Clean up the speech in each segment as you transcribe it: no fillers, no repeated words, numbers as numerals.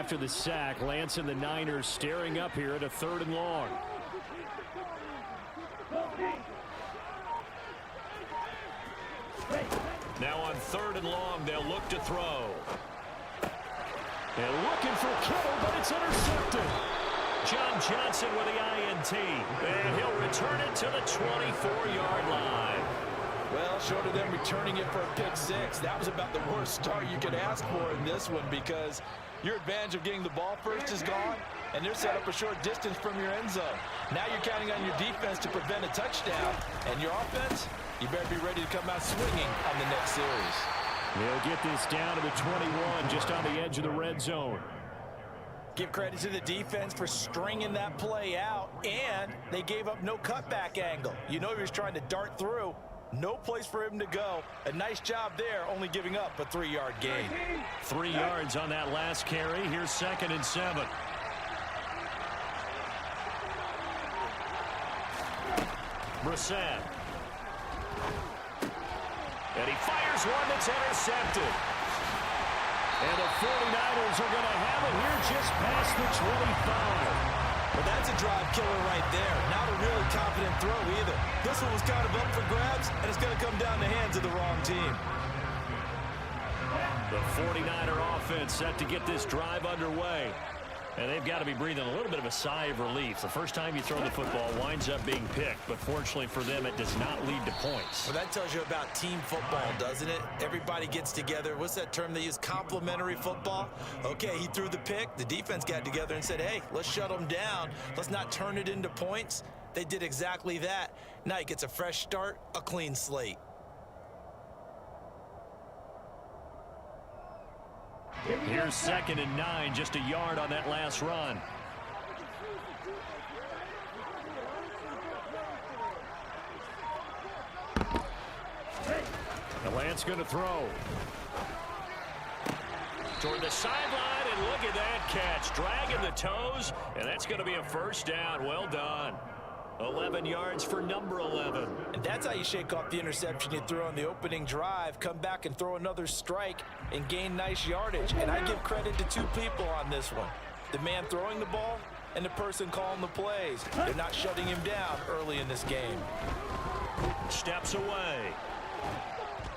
after the sack. Lance and the Niners staring up here at a 3rd and long. Now on 3rd and long, they'll look to throw. And looking for Kittle, but it's intercepted. John Johnson with the INT. And he'll return it to the 24-yard line. Well, short of them returning it for a pick 6, that was about the worst start you could ask for in this one, because your advantage of getting the ball first is gone, and they're set up a short distance from your end zone. Now you're counting on your defense to prevent a touchdown, and your offense, you better be ready to come out swinging on the next series. They'll get this down to the 21, just on the edge of the red zone. Give credit to the defense for stringing that play out, and they gave up no cutback angle. You know he was trying to dart through. No place for him to go. A nice job there, only giving up a 3-yard gain. 3 yards on that last carry. Here's 2nd and 7. Brissett. And he fires one that's intercepted. And the 49ers are going to have it here just past the 25. Well, that's a drive killer right there. Not a really confident throw either. This one was kind of up for grabs, and it's going to come down the hands of the wrong team. The 49er offense set to get this drive underway. And they've got to be breathing a little bit of a sigh of relief. The first time you throw the football winds up being picked, but fortunately for them, it does not lead to points. Well, that tells you about team football, doesn't it? Everybody gets together. What's that term they use? Complementary football? Okay, he threw the pick. The defense got together and said, hey, let's shut them down. Let's not turn it into points. They did exactly that. Now he gets a fresh start, a clean slate. Here's 2nd and 9, just a yard on that last run. The Lance going to throw. Toward the sideline, and look at that catch. Dragging the toes, and that's going to be a 1st down. Well done. 11 yards for number 11. And that's how you shake off the interception you threw on the opening drive, come back and throw another strike and gain nice yardage. And I give credit to 2 people on this one. The man throwing the ball and the person calling the plays. They're not shutting him down early in this game. Steps away.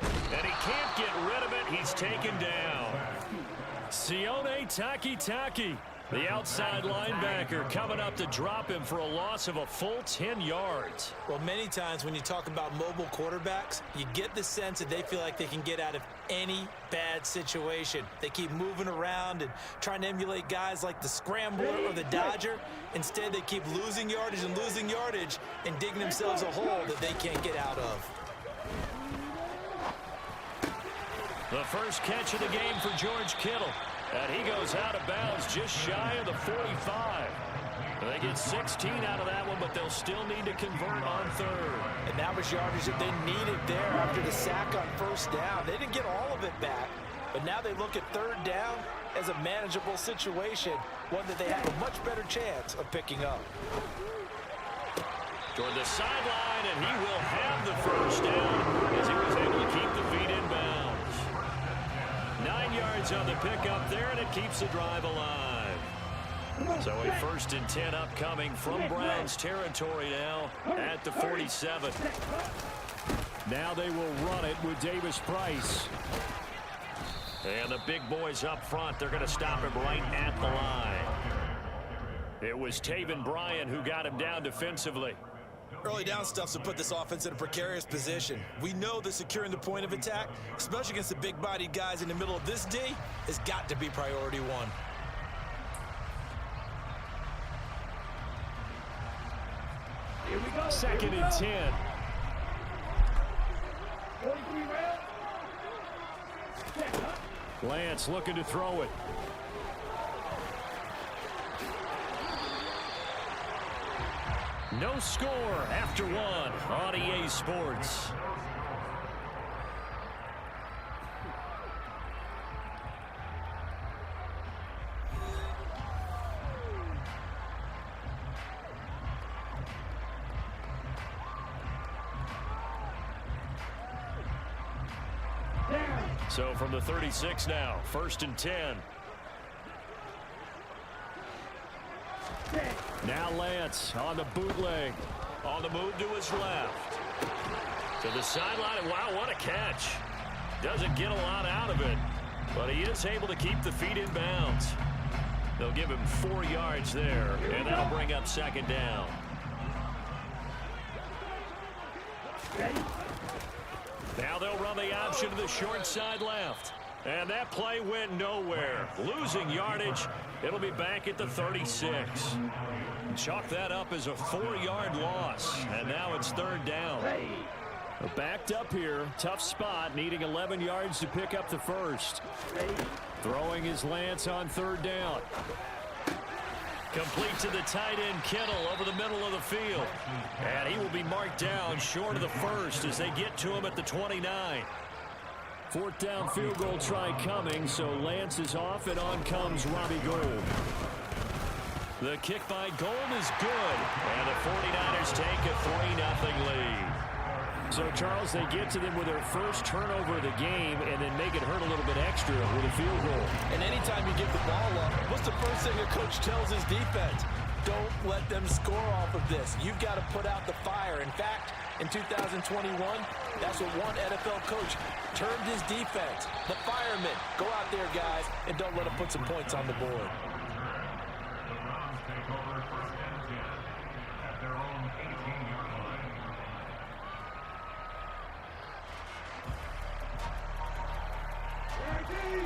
And he can't get rid of it. He's taken down. Sione Takitaki, the outside linebacker, coming up to drop him for a loss of a full 10 yards. Well, many times when you talk about mobile quarterbacks, you get the sense that they feel like they can get out of any bad situation. They keep moving around and trying to emulate guys like the Scrambler or the Dodger. Instead, they keep losing yardage and digging themselves a hole that they can't get out of. The first catch of the game for George Kittle. And he goes out of bounds just shy of the 45. They get 16 out of that one, but they'll still need to convert on 3rd. And that was yardage that they needed there after the sack on 1st down. They didn't get all of it back, but now they look at 3rd down as a manageable situation, one that they have a much better chance of picking up. Toward the sideline, and he will have the 1st down as he was able to keep the feet in bounds. 9 yards on the pickup there, and it keeps the drive alive. So a 1st and 10 upcoming from Browns territory now at the 47. Now they will run it with Davis Price. And the big boys up front, they're going to stop him right at the line. It was Taven Bryan who got him down defensively. Early down stuffs will put this offense in a precarious position. We know that securing the point of attack, especially against the big-bodied guys in the middle of this D, has got to be priority 1. Here we go. 2nd and 10. Lance looking to throw it. No score after 1 on EA Sports. So from the 36 now, 1st and 10. Now Lance on the bootleg. On the move to his left. To the sideline. Wow, what a catch. Doesn't get a lot out of it, but he is able to keep the feet in bounds. They'll give him 4 yards there, and that'll bring up second down. Now they'll run the option to the short side left. And that play went nowhere. Losing yardage. It'll be back at the 36. Chalk that up as a 4-yard loss. And now it's third down. Backed up here. Tough spot. Needing 11 yards to pick up the first. Throwing his Lance on third down. Complete to the tight end, Kittle, over the middle of the field. And he will be marked down short of the first as they get to him at the 29. Fourth down field goal try coming, so Lance is off, and on comes Robbie Gould. The kick by Gould is good, and the 49ers take a 3-0 lead. So, Charles, they get to them with their first turnover of the game and then make it hurt a little bit extra with a field goal. And anytime you give the ball up, what's the first thing a coach tells his defense? Don't let them score off of this. You've got to put out the fire. In fact, in 2021, that's what one NFL coach termed his defense. The firemen. Go out there, guys, and don't let them put some points on the board.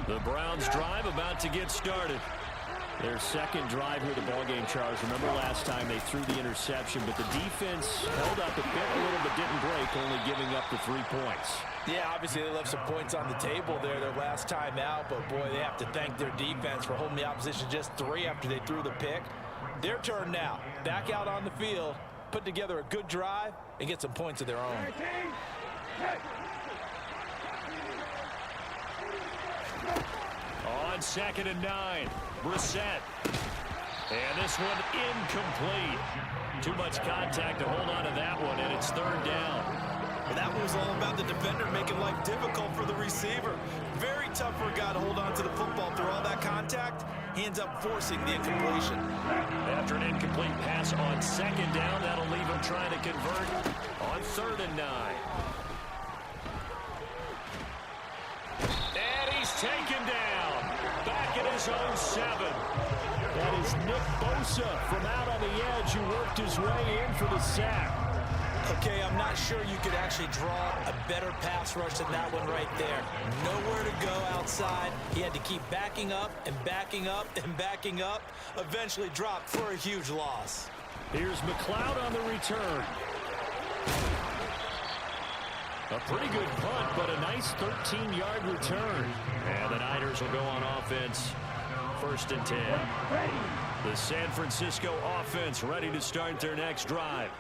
The Browns drive about to get started. Their second drive here of the ballgame, Charles. Remember last time they threw the interception, but the defense held up a bit, a little, but didn't break, only giving up the 3 points. Yeah, obviously they left some points on the table there their last time out, but boy, they have to thank their defense for holding the opposition just 3 after they threw the pick. Their turn now. Back out on the field, put together a good drive, and get some points of their own. On 2nd and 9, Brissett. And this one incomplete. Too much contact to hold on to that one, and it's third down. Well, that one was all about the defender making life difficult for the receiver. Very tough for a guy to hold on to the football through all that contact. He ends up forcing the incompletion. After an incomplete pass on 2nd down, that'll leave him trying to convert on 3rd and 9. And he's taken down. Back at his own 7. That is Nick Bosa from out on the edge who worked his way in for the sack. Okay, I'm not sure you could actually draw a better pass rush than that one right there. Nowhere to go outside. He had to keep backing up and backing up and backing up. Eventually dropped for a huge loss. Here's McLeod on the return. A pretty good punt, but a nice 13-yard return. And the Niners will go on offense. 1st and 10. The San Francisco offense ready to start their next drive.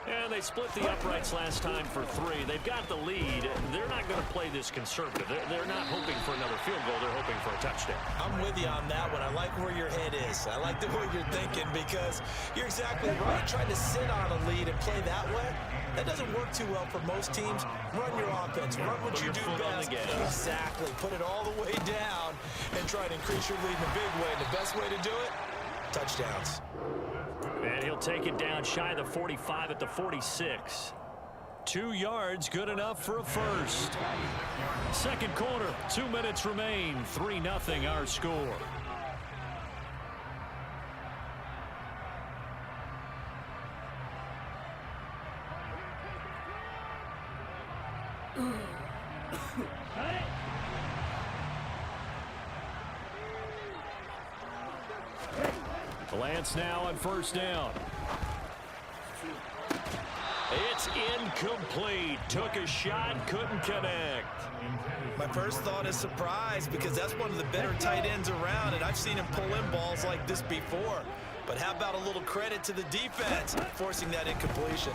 And they split the uprights last time for 3. They've got the lead. They're not going to play this conservative. They're not hoping for another field goal. They're hoping for a touchdown. I'm with you on that one. I like where your head is. I like the way you're thinking because you're exactly right. Trying to sit on a lead and play that way, that doesn't work too well for most teams. Run your offense. Run what you do best. Exactly. Put it all the way down and try to increase your lead in a big way. And the best way to do it, touchdowns. And he'll take it down shy of the 45 at the 46. 2 yards, good enough for a first. Second quarter, 2 minutes remain. 3-0 our score. Lance now on 1st down. It's incomplete. Took a shot, couldn't connect. My first thought is surprise because that's one of the better tight ends around, and I've seen him pull in balls like this before. But how about a little credit to the defense forcing that incompletion?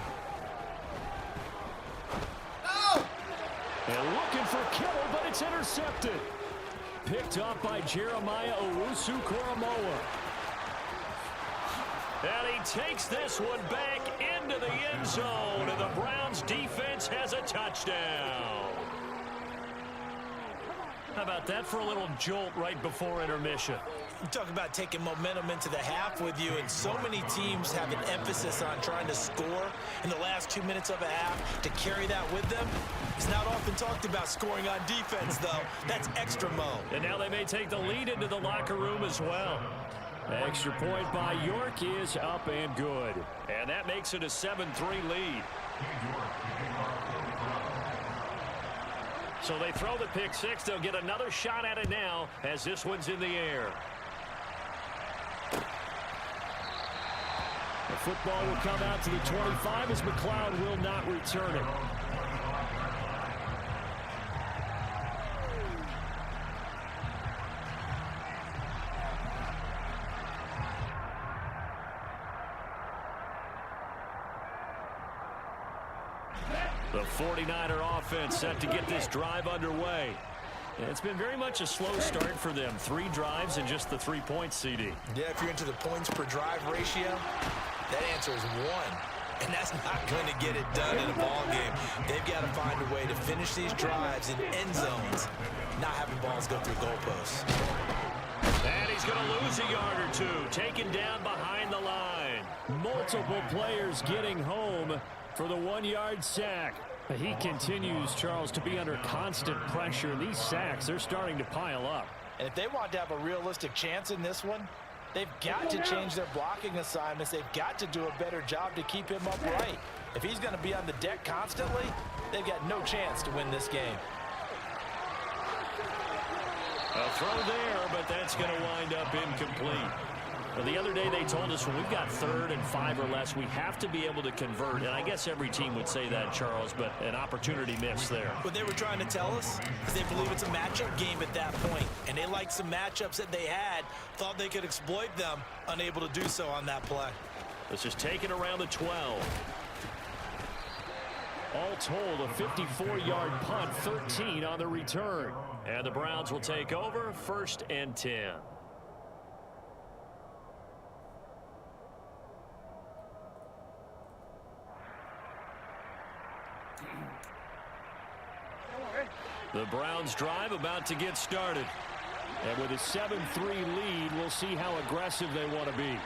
No! And looking for Kittle, but it's intercepted. Picked up by Jeremiah Owusu-Koramoah. And he takes this one back into the end zone, and the Browns defense has a touchdown. How about that for a little jolt right before intermission? You talk about taking momentum into the half with you, and so many teams have an emphasis on trying to score in the last 2 minutes of a half. To carry that with them, it's not often talked about scoring on defense, though. That's extra mo. And now they may take the lead into the locker room as well. Extra point by York is up and good. And that makes it a 7-3 lead. So they throw the pick six. They'll get another shot at it now as this one's in the air. The football will come out to the 25 as McLeod will not return it. The 49er offense set to get this drive underway. It's been very much a slow start for them. 3 drives and just the 3 points, CD. Yeah, if you're into the points per drive ratio, that answer is 1. And that's not going to get it done in a ball game. They've got to find a way to finish these drives in end zones, not having balls go through goalposts. And he's going to lose a yard or 2, taken down behind the line. Multiple players getting home for the 1-yard sack. He continues, Charles, to be under constant pressure. These sacks, they're starting to pile up. And if they want to have a realistic chance in this one, they've got to change their blocking assignments. They've got to do a better job to keep him upright. If he's going to be on the deck constantly, they've got no chance to win this game. A throw there, but that's going to wind up incomplete. Well, the other day they told us when we've got 3rd and 5 or less, we have to be able to convert. And I guess every team would say that, Charles, but an opportunity missed there. What they were trying to tell us is they believe it's a matchup game at that point. And they liked some matchups that they had, thought they could exploit them, unable to do so on that play. This is taken around the 12. All told, a 54-yard punt, 13 on the return. And the Browns will take over, 1st and 10. The Browns drive about to get started. And with a 7-3 lead, we'll see how aggressive they want to be.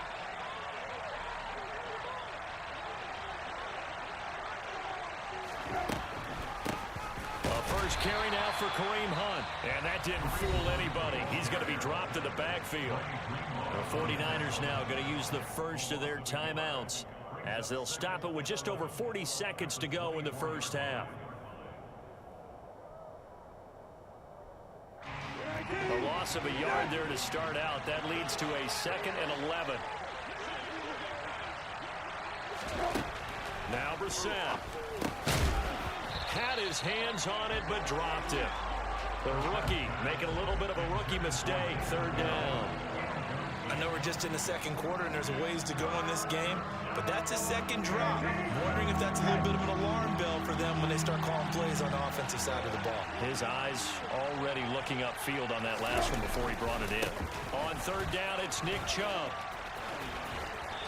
A first carry now for Kareem Hunt. And that didn't fool anybody. He's going to be dropped in the backfield. The 49ers now going to use the first of their timeouts as they'll stop it with just over 40 seconds to go in the first half. A loss of a yard there to start out. That leads to a 2nd and 11. Now Brissett had his hands on it but dropped it. The rookie making a little bit of a rookie mistake. 3rd down. I know we're just in the 2nd quarter and there's a ways to go in this game, but that's a 2nd drop. I'm wondering if that's a little bit of an alarm bell for them when they start calling plays on the offensive side of the ball. His eyes already looking upfield on that last one before he brought it in. On 3rd down, it's Nick Chubb.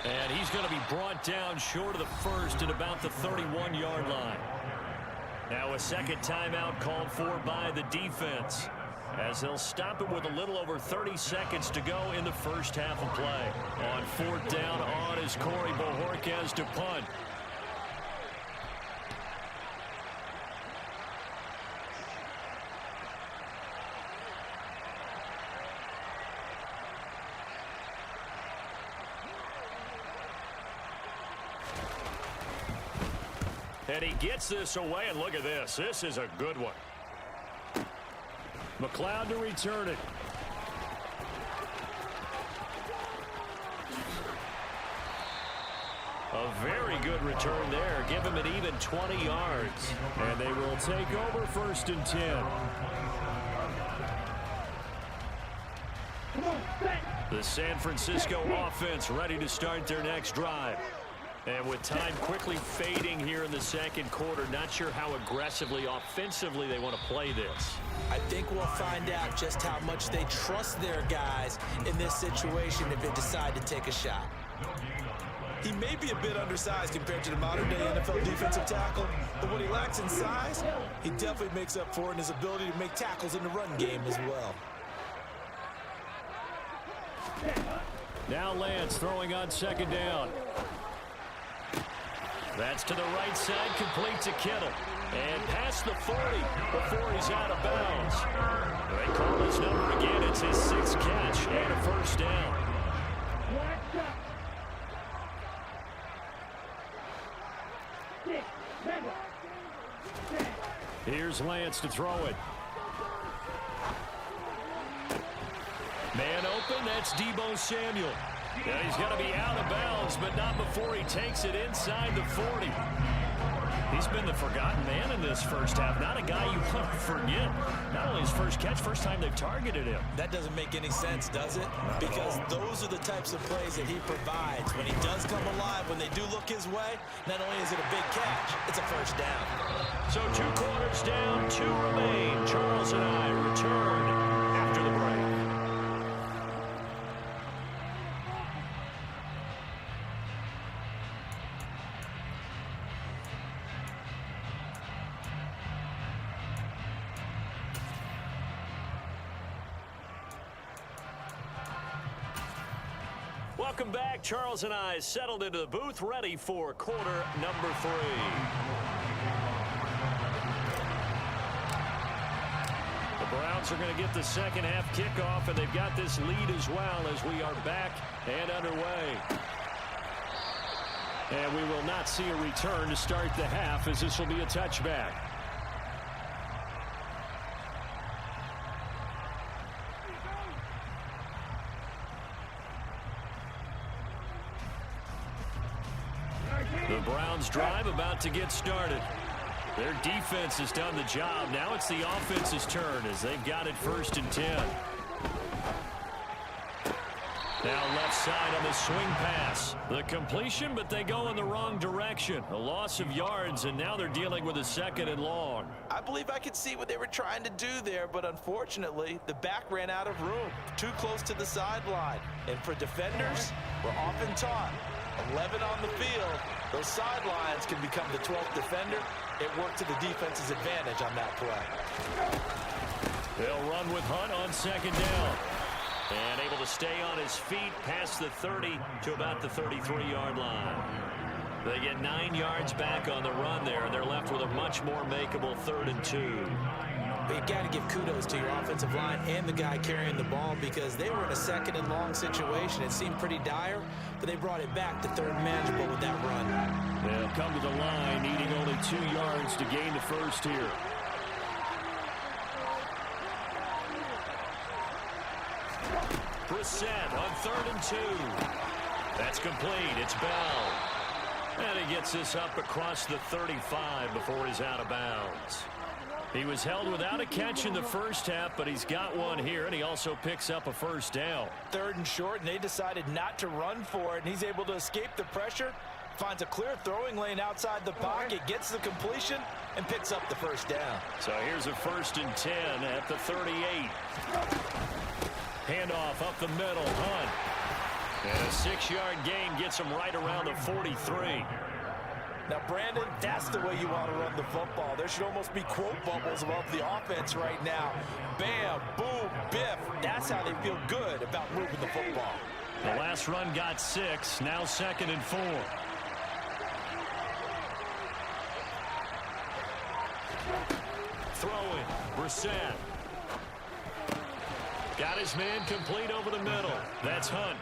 And he's going to be brought down short of the 1st at about the 31-yard line. Now a 2nd timeout called for by the defense, as they'll stop it with a little over 30 seconds to go in the first half of play. On 4th down on is Corey Bojorquez to punt. And he gets this away, and look at this. This is a good one. McLeod to return it. A very good return there. Give him an even 20 yards. And they will take over 1st and 10. The San Francisco offense ready to start their next drive. And with time quickly fading here in the 2nd quarter, not sure how aggressively, offensively they want to play this. I think we'll find out just how much they trust their guys in this situation if they decide to take a shot. He may be a bit undersized compared to the modern-day NFL defensive tackle, but what he lacks in size, he definitely makes up for in his ability to make tackles in the run game as well. Now Lance throwing on second down. That's to the right side, complete to Kittle. And past the 40 before he's out of bounds. They call his number again. It's his 6th catch and a first down. Here's Lance to throw it. Man open, that's Deebo Samuel. Now he's going to be out of bounds, but not before he takes it inside the 40. He's been the forgotten man in this first half. Not a guy you want to forget. Not only his first catch, first time they've targeted him. That doesn't make any sense, does it? Because those are the types of plays that he provides. When he does come alive, when they do look his way, not only is it a big catch, it's a first down. So 2 quarters down, 2 remain. Charles and I return after the break. Welcome back. Charles and I settled into the booth, ready for quarter number 3. The Browns are going to get the second half kickoff, and they've got this lead as well as we are back and underway. And we will not see a return to start the half, as this will be a touchback. The Browns drive about to get started. Their defense has done the job. Now it's the offense's turn as they've got it 1st and 10. Now left side on the swing pass. The completion, but they go in the wrong direction. A loss of yards, and now they're dealing with a 2nd and long. I believe I could see what they were trying to do there, but unfortunately, the back ran out of room. Too close to the sideline. And for defenders, we're often taught 11 on the field. Those sidelines can become the 12th defender. It worked to the defense's advantage on that play. They'll run with Hunt on 2nd down. And able to stay on his feet past the 30 to about the 33-yard line. They get 9 yards back on the run there, and they're left with a much more makeable 3rd and 2. But you've got to give kudos to your offensive line and the guy carrying the ball, because they were in a 2nd and long situation. It seemed pretty dire, but they brought it back to 3rd and manageable with that run. They'll come to the line, needing only 2 yards to gain the first here. Brissett on 3rd and 2. That's complete. It's Bell. And he gets this up across the 35 before he's out of bounds. He was held without a catch in the first half, but he's got one here, and he also picks up a first down. 3rd and short, and they decided not to run for it, and he's able to escape the pressure, finds a clear throwing lane outside the pocket, gets the completion, and picks up the first down. So here's a 1st and 10 at the 38. Handoff up the middle, Hunt. And a 6-yard gain gets him right around the 43. Now, Brandon, that's the way you want to run the football. There should almost be quote bubbles above the offense right now. Bam, boom, biff. That's how they feel good about moving the football. The last run got 6, now 2nd and 4. Throwing, Brissett. Got his man complete over the middle. That's Hunt.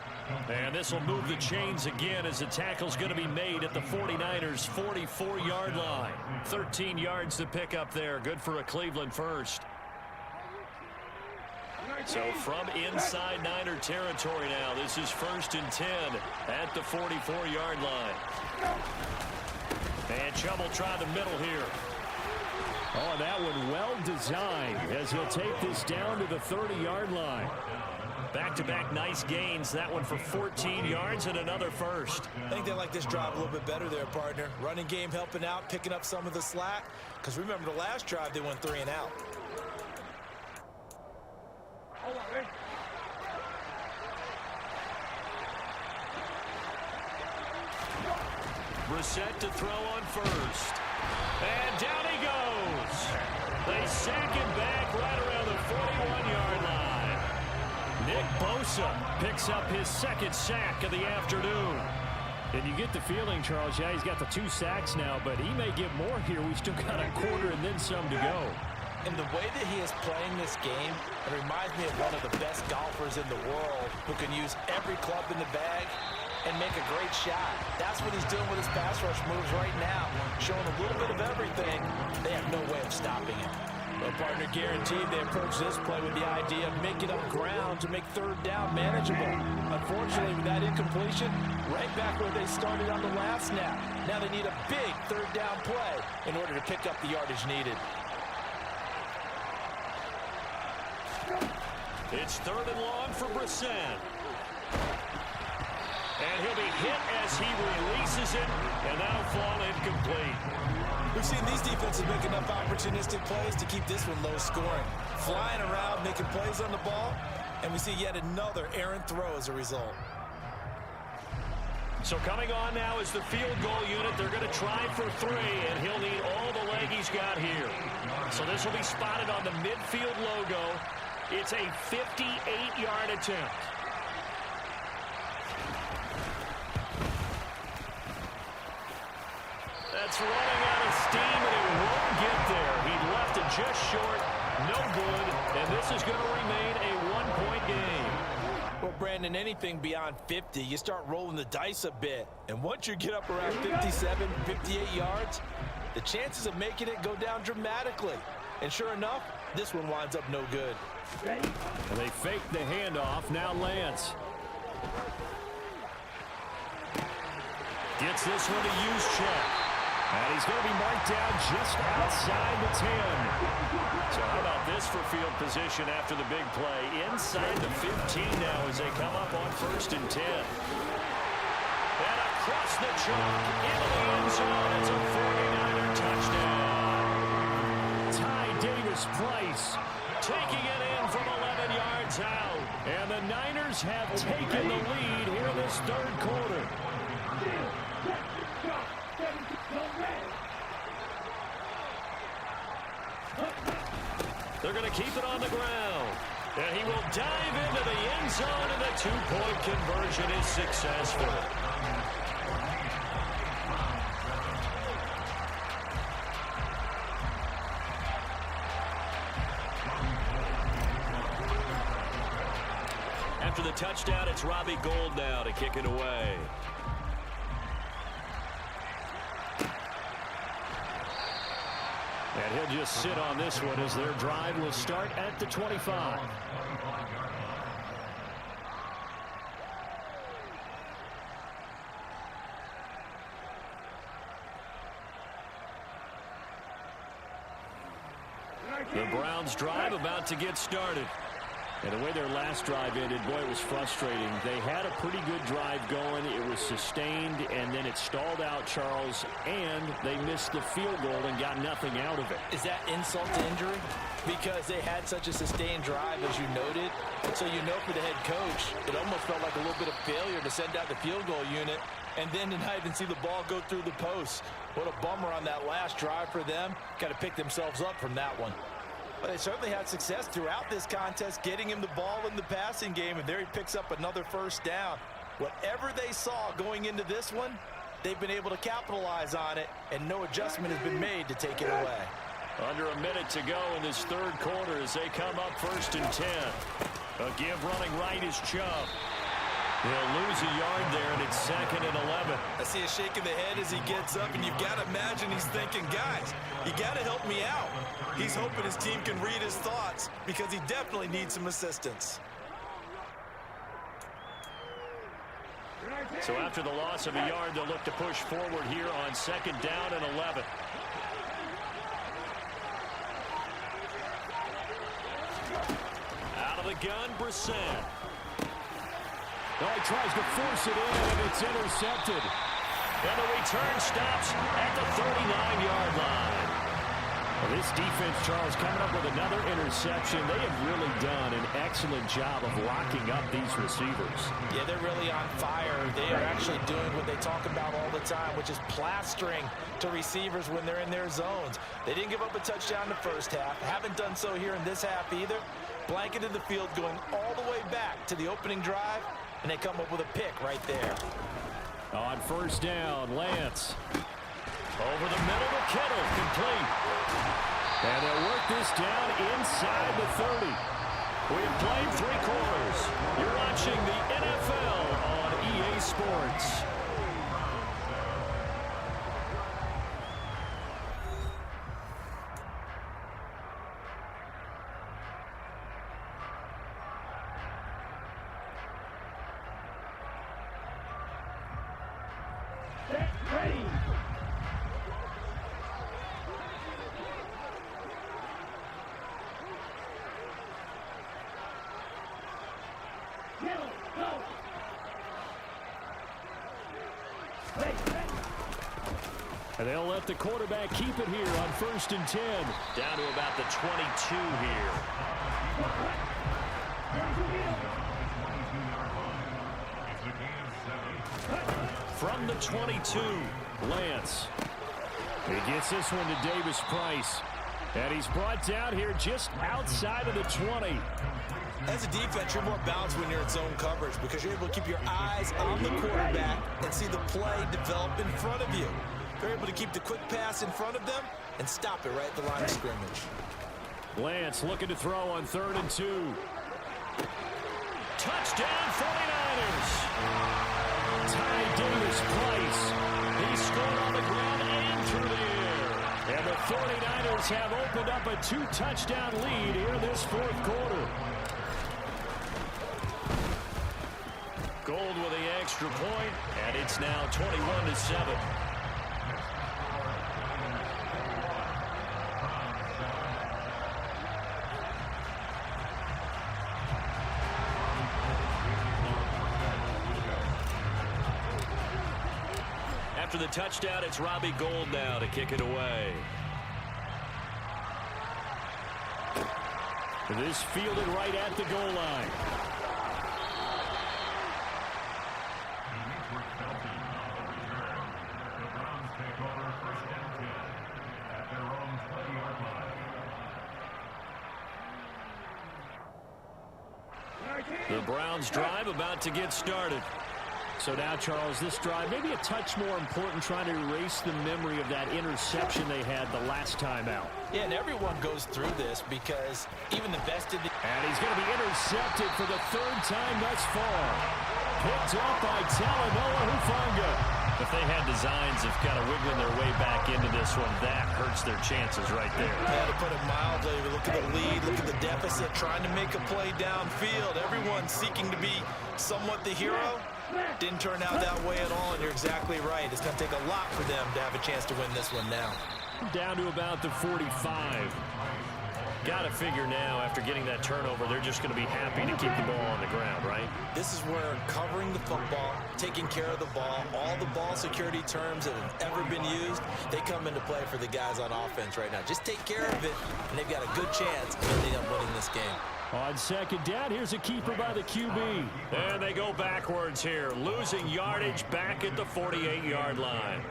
And this will move the chains again as the tackle's going to be made at the 49ers' 44-yard line. 13 yards to pick up there. Good for a Cleveland first. So from inside Niner territory now, this is 1st and 10 at the 44-yard line. And Chubb will try the middle here. Oh, that one well designed as he'll take this down to the 30-yard line. Back-to-back nice gains. That one for 14 yards and another first. I think they like this drive a little bit better there, partner. Running game helping out, picking up some of the slack. Because remember the last drive, they went 3 and out. Brissett to throw on first. And down he goes. They sack him back right around the 41-yard line. Nick Bosa picks up his second sack of the afternoon. And you get the feeling, Charles, yeah, he's got the 2 sacks now, but he may get more here. We still got a quarter and then some to go. And the way that he is playing this game, it reminds me of one of the best golfers in the world who can use every club in the bag and make a great shot. That's what he's doing with his pass rush moves right now, showing a little bit of everything. They have no way of stopping him. Well, partner, guaranteed they approach this play with the idea of making up ground to make third down manageable. Unfortunately, with that incompletion, right back where they started on the last snap. Now they need a big third down play in order to pick up the yardage needed. It's third and long for Brissett. And he'll be hit as he releases it, and that'll fall incomplete. We've seen these defenses make enough opportunistic plays to keep this one low scoring. Flying around, making plays on the ball, and we see yet another errant throw as a result. So coming on now is the field goal unit. They're going to try for 3, and he'll need all the leg he's got here. So this will be spotted on the midfield logo. It's a 58-yard attempt. That's running out of steam, and it won't get there. He left it just short, no good, and this is going to remain a 1-point game. Well, Brandon, anything beyond 50, you start rolling the dice a bit. And once you get up around 57, 58 yards, the chances of making it go down dramatically. And sure enough, this one winds up no good. And they fake the handoff. Now Lance. Gets this one to Juszczyk. And he's going to be marked down just outside the 10. So how about this for field position after the big play? Inside the 15 now as they come up on 1st and 10. And across the chalk into the end zone. It's a 49er touchdown. Ty Davis-Price taking it in from 11 yards out. And the Niners have taken the lead here in this third quarter. They're going to keep it on the ground. And he will dive into the end zone, and the 2-point conversion is successful. After the touchdown, it's Robbie Gould now to kick it away. And he'll just sit on this one as their drive will start at the 25. The Browns drive about to get started. And the way their last drive ended, boy, it was frustrating. They had a pretty good drive going. It was sustained, and then it stalled out, Charles, and they missed the field goal and got nothing out of it. Is that insult to injury? Because they had such a sustained drive, as you noted. And so you know for the head coach, it almost felt like a little bit of failure to send out the field goal unit and then to not even see the ball go through the posts. What a bummer on that last drive for them. Got to pick themselves up from that one. But they certainly had success throughout this contest, getting him the ball in the passing game, and there he picks up another first down. Whatever they saw going into this one, they've been able to capitalize on it, and no adjustment has been made to take it away. Under a minute to go in this third quarter as they come up 1st and 10. A give running right is Chubb. He'll lose a yard there, and it's 2nd and 11. I see a shake of the head as he gets up, and you've got to imagine he's thinking, guys, you got to help me out. He's hoping his team can read his thoughts because he definitely needs some assistance. So after the loss of a yard, they'll look to push forward here on 2nd down and 11. Out of the gun, Brissett. Well, he tries to force it in, and it's intercepted. And the return stops at the 39-yard line. Well, this defense, Charles, coming up with another interception. They have really done an excellent job of locking up these receivers. Yeah, they're really on fire. They are actually doing what they talk about all the time, which is plastering to receivers when they're in their zones. They didn't give up a touchdown in the first half. Haven't done so here in this half either. Blanketed the field going all the way back to the opening drive, and they come up with a pick right there. On first down, Lance. Over the middle to Kittle, complete. And they'll work this down inside the 30. We have played 3 quarters. You're watching the NFL on EA Sports. And they'll let the quarterback keep it here on 1st and 10. Down to about the 22 here. From the 22, Lance. He gets this one to Davis Price. And he's brought down here just outside of the 20. As a defense, you're more balanced when you're in zone coverage because you're able to keep your eyes on the quarterback and see the play develop in front of you. They're able to keep the quick pass in front of them and stop it right at the line of scrimmage. Lance looking to throw on 3rd and 2. Touchdown 49ers. Ty Davis Price. He scored on the ground and through the air. And the 49ers have opened up a 2-touchdown lead here this 4th quarter. Gold with the extra point, and it's now 21-7. After the touchdown, it's Robbie Gould now to kick it away. This fielded right at the goal line. The Browns drive about to get started. So now, Charles, this drive maybe a touch more important, trying to erase the memory of that interception they had the last time out. Yeah, and everyone goes through this because even the best of the... And he's going to be intercepted for the 3rd time thus far. Picked up by Talanoa Hufanga. If they had designs of kind of wiggling their way back into this one, that hurts their chances right there. Yeah, to put it mildly, look at the lead, look at the deficit, trying to make a play downfield. Everyone seeking to be somewhat the hero. Didn't turn out that way at all, and you're exactly right. It's going to take a lot for them to have a chance to win this one now. Down to about the 45. Got to figure now, after getting that turnover, they're just going to be happy to keep the ball on the ground, right? This is where covering the football, taking care of the ball, all the ball security terms that have ever been used, they come into play for the guys on offense right now. Just take care of it, and they've got a good chance of ending up winning this game. On 2nd down, here's a keeper by the QB. And they go backwards here, losing yardage back at the 48-yard line.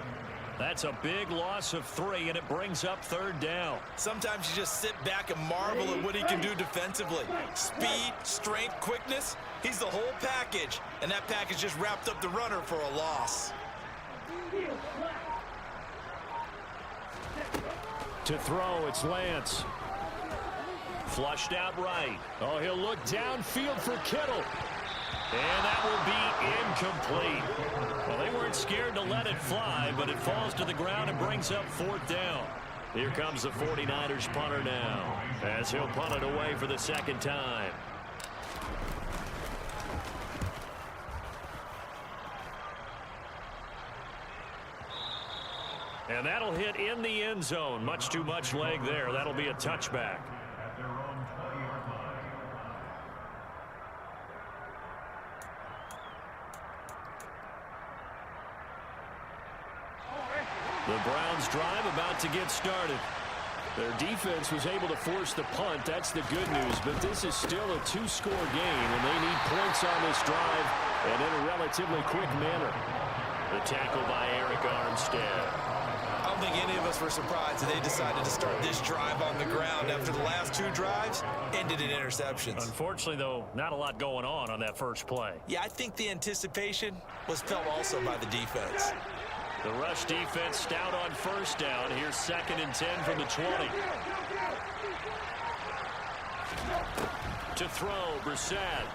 That's a big loss of 3, and it brings up 3rd down. Sometimes you just sit back and marvel at what he can do defensively. Speed, strength, quickness, he's the whole package. And that package just wrapped up the runner for a loss. To throw, it's Lance. Flushed out right. Oh, he'll look downfield for Kittle. And that will be incomplete. Well, they weren't scared to let it fly, but it falls to the ground and brings up 4th down. Here comes the 49ers punter now, as he'll punt it away for the 2nd time. And that'll hit in the end zone. Much too much leg there. That'll be a touchback. The Browns drive about to get started. Their defense was able to force the punt. That's the good news. But this is still a two-score game, and they need points on this drive and in a relatively quick manner. The tackle by Eric Armstead. I don't think any of us were surprised that they decided to start this drive on the ground after the last two drives ended in interceptions. Unfortunately, though, not a lot going on that first play. Yeah, I think the anticipation was felt also by the defense. The rush defense stout on first down. Here's 2nd and 10 from the 20. To throw, Brissett.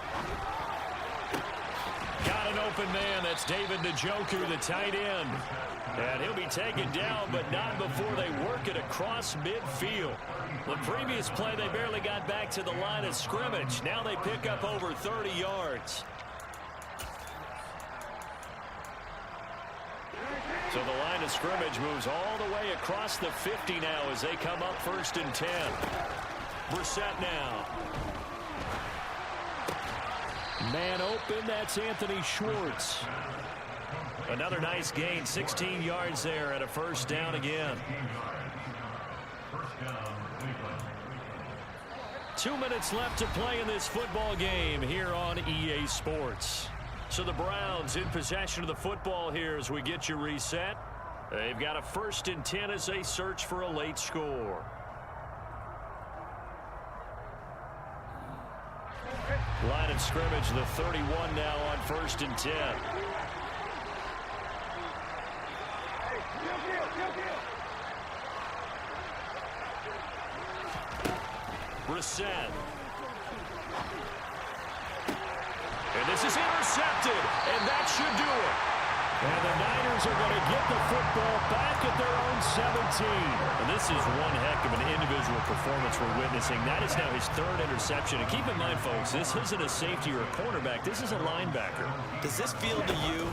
Got an open man. That's David Njoku, the tight end. And he'll be taken down, but not before they work it across midfield. The previous play, they barely got back to the line of scrimmage. Now they pick up over 30 yards. So the line of scrimmage moves all the way across the 50 now as they come up 1st and 10. Brissett now. Man open, that's Anthony Schwartz. Another nice gain, 16 yards there and a first down again. 2 minutes left to play in this football game here on EA Sports. So the Browns in possession of the football here as we get you reset. They've got a 1st and 10 as they search for a late score. Line of scrimmage, the 31 now on 1st and 10. Brissett. And this is intercepted, and that should do it. And the Niners are going to get the football back at their own 17. And this is one heck of an individual performance we're witnessing. That is now his 3rd interception. And keep in mind, folks, this isn't a safety or a cornerback. This is a linebacker. Does this feel to you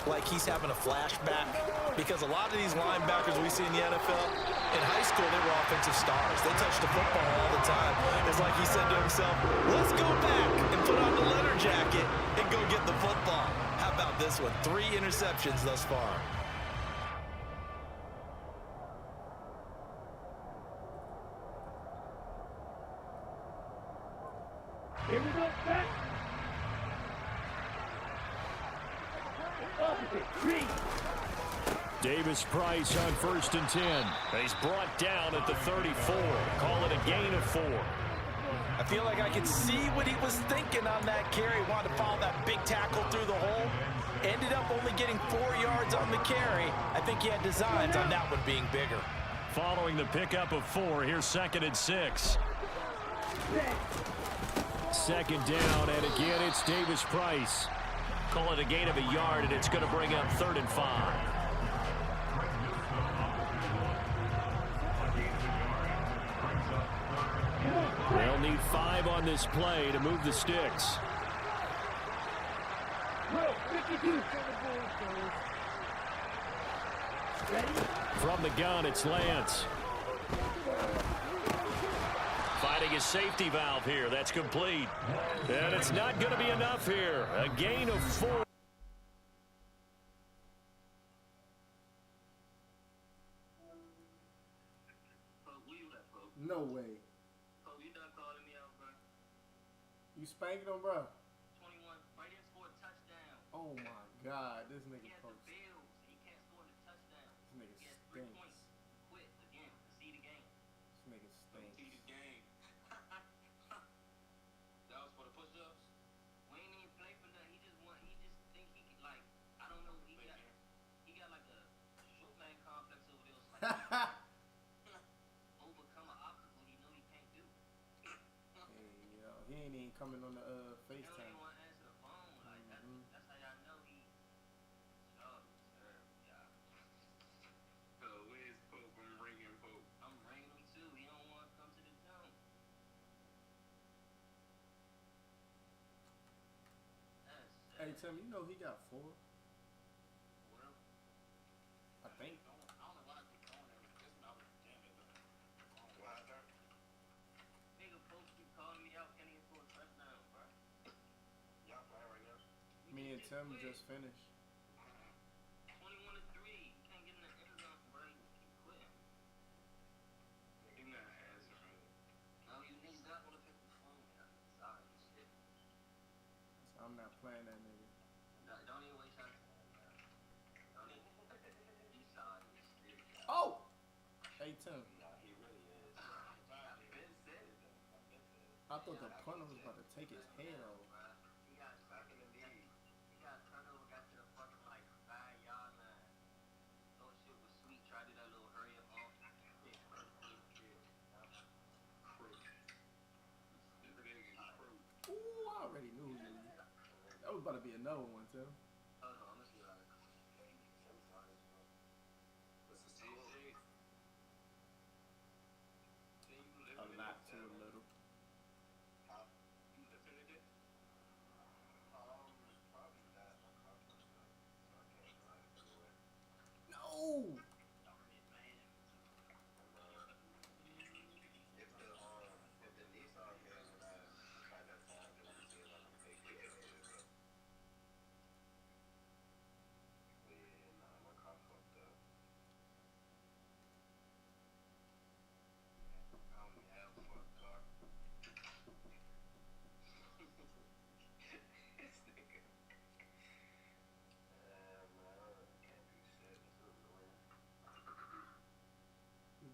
like he's having a flashback? Because a lot of these linebackers we see in the NFL, in high school, they were offensive stars. They touched the football all the time. It's like he said to himself, let's go back and put on the leather jacket and go get the football. How about this one? 3 interceptions thus far. Here we go, back. Davis Price on 1st and 10. He's brought down at the 34. Call it a gain of 4. I feel like I could see what he was thinking on that carry. Wanted to follow that big tackle through the hole. Ended up only getting 4 yards on the carry. I think he had designs on that one being bigger. Following the pickup of 4, here's 2nd and 6. 2nd down, and again it's Davis Price. Call it a gain of a yard, and it's going to bring up 3rd and 5. They'll need 5 on this play to move the sticks. From the gun, it's Lance. Finding his safety valve here. That's complete. And it's not going to be enough here. A gain of 4. No way. You spanking him, bro? 21. Right here scored a touchdown. Oh my God, this nigga He has the post. Bills. He can't score the touchdown. This nigga He has 3 stinks. points. Quit again. See the game. This nigga stinks. See the game. That was for the push-ups. We ain't even play for that. He just think he could, like, I don't know. He got like a short man complex over there. It's like overcome an obstacle he know he can't do. Hey, yo, he ain't even coming on the He don't FaceTime. even want to answer the phone. Like that's how y'all know he. Oh, sir, yeah. Where's Pope? I'm ringing Pope. I'm ringing him too. He don't want to come to the zone. Hey, Tim, you know he got 4? Well, I think. I don't know why I keep going there. This not damn it. Why is that? nigga Pope keep calling me out. Can't even score a touchdown, bro. Y'all playing right now? Me and Tim just finished. 21-3. You can't get in the end zone, bro. You keep quitting. Give me that I'm not playing that nigga. Don't even waste your time, bro. Don't even. He's solid. He's still. Oh! Hey, Tim. Nah, he really is. I've been said it. I thought the punter was about to take his head off. He got stuck in the lead. He got turnover, got to the fucking like 5-yard line. Thought shit was sweet. Tried to do that little hurry up off. Pick first play of the field. Ooh, I already knew who you. That was about to be another one, Tim. Hold on, let's see what I What's the score? A lot too little. Huh? You defended it? Probably not. My confidence, so I can't drive anywhere. No! If the Nissan game and I find that time, then we see if I can take it. But yeah, nah, my car fucked up. I only have a fucked car. This nigga. Man, I can't do shit. This is annoying.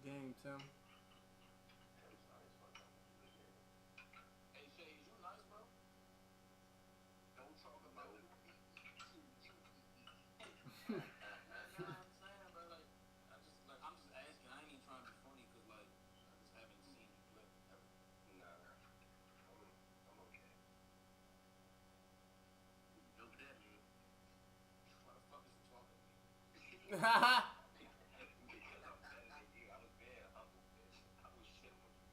Game, Tim. Tim's nice, fuck up. Hey, Shay, is you nice, bro? Don't talk about it. You know what I'm saying, bro? Like, I'm just asking. I ain't even trying to be funny because, like, I just haven't seen you play ever. Nah, I'm okay. Over there, man. Why the fuck is you talking to me? Because I'm telling you, I was being humble, bitch. I was shitting with you.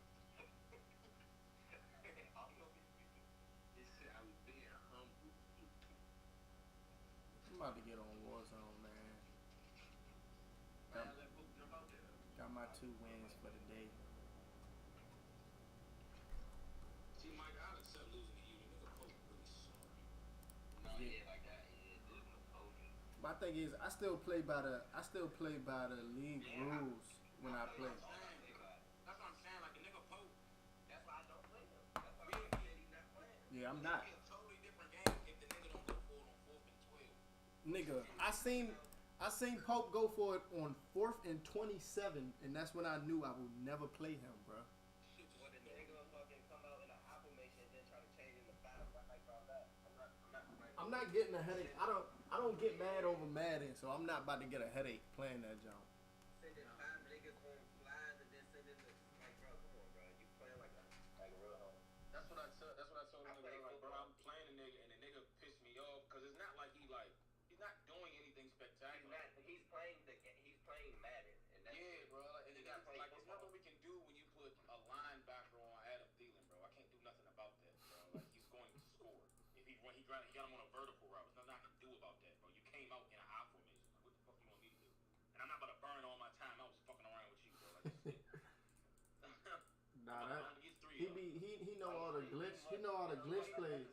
I'm gonna be He said I was being humble. I'm about to get on Warzone, man. Man, let Pope jump out there. Got my 2 wins for the day. See, Mike, I'd accept losing to you. The nigga Pope really sorry. No, yeah, like that. Yeah, this is Pope. My thing is, I still play by the league rules when I play. That's what I'm saying. Like, the nigga Pope, That's why I don't play him. That's why I said he's not playing. Yeah, I'm not. it'd be a totally different game if the nigga don't go for it on 4th and 12. Nigga, I seen Pope go for it on 4th and 27, and that's when I knew I would never play him, bro. Shit just Or the nigga will fucking come out in an hot formation and then try to change it to 5. Like, bro, I'm not getting a headache. I don't get mad over Madden, so I'm not about to get a headache playing that jump. sending 5 niggas on flies and then sending the like, bro, come on, bro. You playing like a real hoe. That's what I told I him. play Like, bro, football. I'm playing a nigga, and the nigga pissed me off because it's not like he's not doing anything spectacular. He's playing Madden, and that's Yeah, bro. And You it's gotta play like there's football. nothing we can do when you put a linebacker on Adam Thielen, bro. I can't do nothing about that, bro. Like, he's going to score. If he got him on a vertical route, there's nothing I can do about that, bro. You came out in an I formation. Like, what the fuck you want me to do? And I'm not about to burn all my time. I was fucking around with you, bro. Like, this Nah, I'm that gonna get 3 up. he know all the glitch. He know all the glitch plays.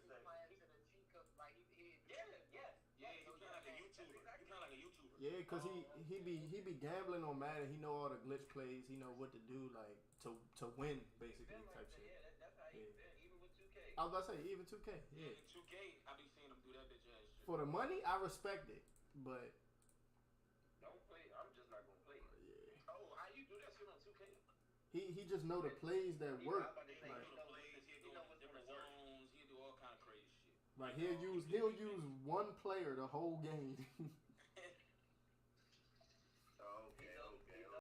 Yeah, you play like a YouTuber. You play like a YouTuber. Yeah, cause he be gambling on Madden. He know all the glitch plays. He know what to do, like to win basically type shit. Yeah, that's how he's Yeah. been, even with 2K. I was about to say even 2K. Yeah, Yeah. in 2K, I be seeing him do that bitch ass shit. For the money, I respect it, but Don't play. I'm just not gonna play. yeah, Oh, how you do that shit on 2K? he just know the plays that He- work. I'm about to say, He'll Like, do the plays, he'll go in different zones, he'll do all kind of crazy shit. like he'll use one player the whole game.